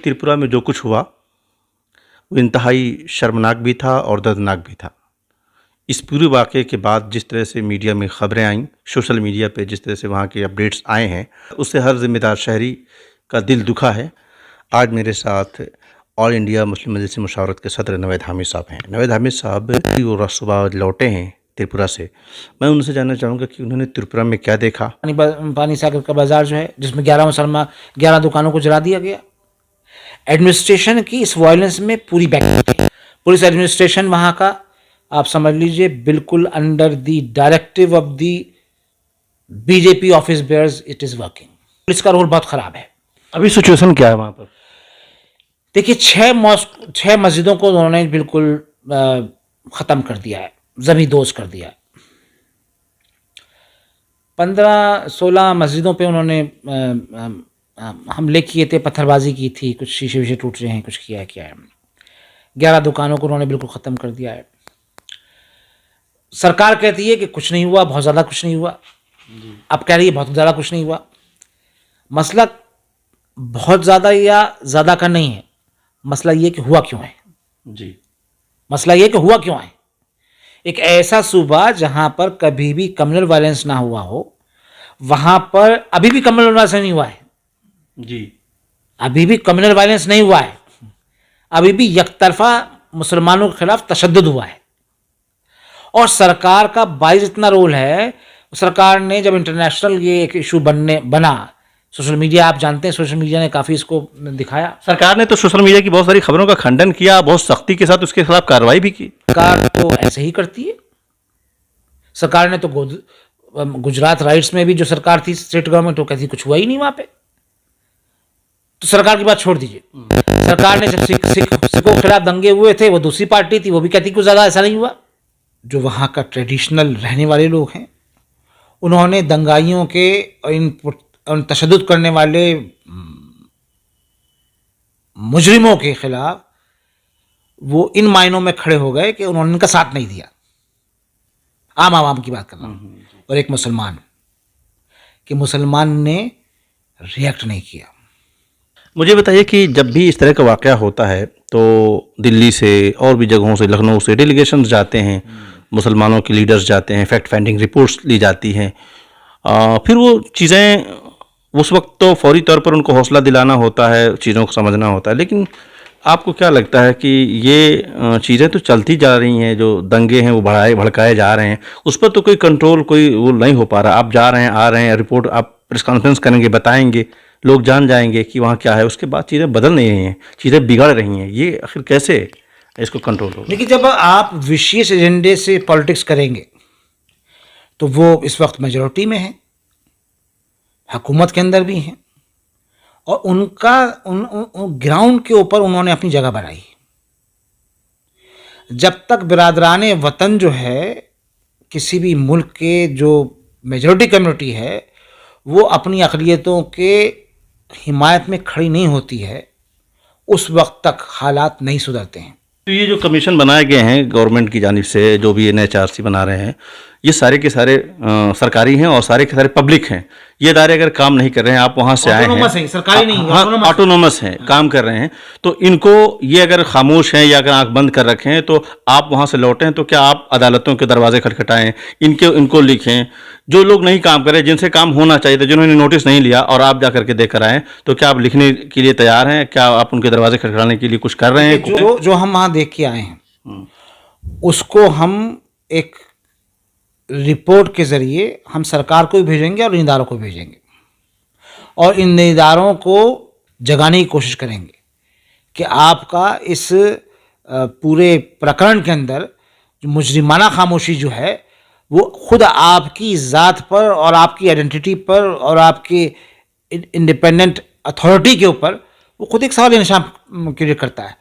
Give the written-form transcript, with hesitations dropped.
त्रिपुरा में जो कुछ हुआ वो इंतहाई शर्मनाक भी था और दर्दनाक भी था। इस पूरे वाक़े के बाद जिस तरह से मीडिया में ख़बरें आईं, सोशल मीडिया पे जिस तरह से वहाँ के अपडेट्स आए हैं, उससे हर ज़िम्मेदार शहरी का दिल दुखा है। आज मेरे साथ ऑल इंडिया मुस्लिम मजलिस मुशावरत के सदर नवेद हामिद साहब हैं। नवेद हामिद साहब वो सुबह लौटे हैं त्रिपुरा से। मैं उनसे जानना चाहूँगा कि उन्होंने त्रिपुरा में क्या देखा। पानी सागर का बाजार जो है, जिसमें 11 दुकानों को जला दिया गया। एडमिनिस्ट्रेशन की इस वायलेंस में पूरी बैक थी। पुलिस एडमिनिस्ट्रेशन वहाँ का आप समझ लीजिए बिल्कुल under the directive of the BJP office bearers it is working. Police का रोल बहुत ख़राब है। अभी सिचुएशन क्या है वहाँ पर? देखिए, 6 मस्जिदों को उन्होंने बिल्कुल ख़त्म कर दिया है, ज़मींदोज़ कर दिया है। 15-16 मस्जिदों पे उन्होंने हमले किए थे, पत्थरबाजी की थी, कुछ शीशे विशे टूट रहे हैं, कुछ किया है क्या है। 11 दुकानों को उन्होंने बिल्कुल ख़त्म कर दिया है। सरकार कहती है कि कुछ नहीं हुआ, बहुत ज़्यादा कुछ नहीं हुआ। अब कह रही है बहुत ज़्यादा कुछ नहीं हुआ। मसला बहुत ज़्यादा या ज़्यादा का नहीं है, मसला ये कि हुआ क्यों है। जी, मसला ये कि हुआ क्यों है। एक ऐसा सूबा जहां पर कभी भी कम्युनल वायलेंस ना हुआ हो, वहां पर अभी भी कम्युनल वायलेंस नहीं हुआ है। जी, अभी भी कम्युनल वायलेंस नहीं हुआ है। अभी भी यकतरफा मुसलमानों के खिलाफ तशद्दुद हुआ है। और सरकार का बाइज इतना रोल है, सरकार ने जब इंटरनेशनल ये एक इशू बना, सोशल मीडिया आप जानते हैं, सोशल मीडिया ने काफ़ी इसको दिखाया। सरकार ने तो सोशल मीडिया की बहुत सारी खबरों का खंडन किया, बहुत सख्ती के साथ उसके खिलाफ कार्रवाई भी की। सरकार तो ऐसे ही करती है। सरकार ने तो गुजरात राइट्स में भी जो सरकार थी, स्टेट गवर्नमेंट, वो कहती कुछ हुआ ही नहीं वहां पे। तो सरकार की बात छोड़ दीजिए। सरकार ने जब सिखों के खिलाफ दंगे हुए थे, वो दूसरी पार्टी थी, वो भी कहती कुछ ज़्यादा ऐसा नहीं हुआ। जो वहाँ का ट्रेडिशनल रहने वाले लोग हैं, उन्होंने दंगाइयों के और तशद्दुद करने वाले मुजरिमों के खिलाफ वो इन मायनों में खड़े हो गए कि उन्होंने इनका साथ नहीं दिया। आम आवाम की बात कर रहा हूँ। और एक मुसलमान ने रिएक्ट नहीं किया। मुझे बताइए कि जब भी इस तरह का वाक़या होता है तो दिल्ली से और भी जगहों से, लखनऊ से डेलीगेशंस जाते हैं, मुसलमानों के लीडर्स जाते हैं, फैक्ट फाइंडिंग रिपोर्ट्स ली जाती हैं। फिर वो चीज़ें उस वक्त तो फौरी तौर पर उनको हौसला दिलाना होता है, चीज़ों को समझना होता है, लेकिन आपको क्या लगता है कि ये चीज़ें तो चलती जा रही हैं, जो दंगे हैं वो भड़काए जा रहे हैं, उस पर तो कोई कंट्रोल, कोई वो नहीं हो पा रहा। आप जा रहे हैं, आ रहे हैं, रिपोर्ट आप प्रेस कॉन्फ्रेंस करेंगे, बताएंगे, लोग जान जाएंगे कि वहाँ क्या है, उसके बाद चीज़ें बदल नहीं रही हैं, चीज़ें बिगड़ रही हैं। ये आखिर कैसे इसको कंट्रोल होगा? देखिए, जब आप विशेष एजेंडे से पॉलिटिक्स करेंगे तो वो इस वक्त मेजॉरिटी में है, हुकूमत के अंदर भी हैं, और उनका ग्राउंड के ऊपर उन्होंने अपनी जगह बनाई। जब तक बिरादराने वतन जो है, किसी भी मुल्क के जो मेजॉरिटी कम्युनिटी है, वो अपनी अक़लियतों के हिमायत में खड़ी नहीं होती है, उस वक्त तक हालात नहीं सुधरते हैं। तो ये जो कमीशन बनाए गए हैं गवर्नमेंट की जानिब से, जो भी NHRC बना रहे हैं, ये सारे के सारे सरकारी हैं और सारे के सारे पब्लिक हैं। ये इदारे अगर काम नहीं कर रहे हैं, आप वहाँ से आए हैं, सरकारी नहीं, ऑटोनोमस हैं, काम कर रहे हैं, तो इनको ये अगर खामोश हैं या अगर आंख बंद कर रखे हैं, तो आप वहाँ से लौटे हैं तो क्या आप अदालतों के दरवाजे खटखटाएं, इनको लिखें? जो लोग नहीं काम कर रहे, जिनसे काम होना चाहिए था, जिन्होंने नोटिस नहीं लिया, और आप जा करके देख कर आए, तो क्या आप लिखने के लिए तैयार हैं? क्या आप उनके दरवाजे खटखटाने के लिए कुछ कर रहे हैं? जो हम वहाँ देख के आए हैं, उसको हम एक रिपोर्ट के ज़रिए हम सरकार को भी भेजेंगे और इन इदारों को भेजेंगे, और इन इदारों को जगाने की कोशिश करेंगे कि आपका इस पूरे प्रकरण के अंदर जो मुजरिमाना खामोशी जो है, वो खुद आपकी ज़ात पर और आपकी आइडेंटिटी पर और आपके इंडिपेंडेंट अथॉरिटी के ऊपर वो खुद एक सवाल निशान क्रिएट करता है।